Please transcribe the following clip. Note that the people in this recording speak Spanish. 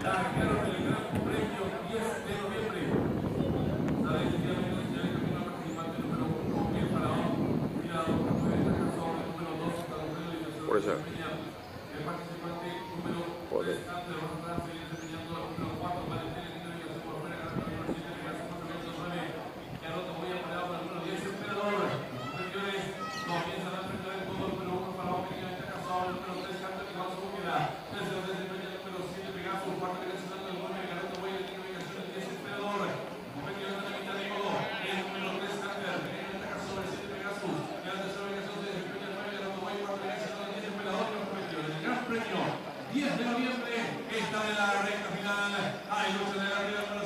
largaron el Gran Premio 10 de noviembre. Sale efectivamente el camino al participante número 1, el Faraón. Cuidado, porque puede estar cansado el número 2, para el Por eso. el participante número 3, antes de los atrás, sigue desempeñando el número 4, Valentín, el número de por fuera, ganando el número 7, que hace 4.9. Que anota muy apoyado por el número 10, Emperador. Señores, comienzan a enfrentar el todo el número 1, Faraón, que ya está cansado, el número 3, canta que va a su búsqueda. Tercero desempeña el número 7, Pegasus, cuarto que está el 9, ganando muy bien, ubicación el 10, Emperador. Competido en la mitad de todo, el número 3, Hunter, que ya está cansado, el 7, Pegasus, que la tercera ubicación se desempeña el 9, ganando muy bien, cuarto que está el 10, Emperador, y el Gran Premio 10 de noviembre está en la recta final. Hay lucha de la vida para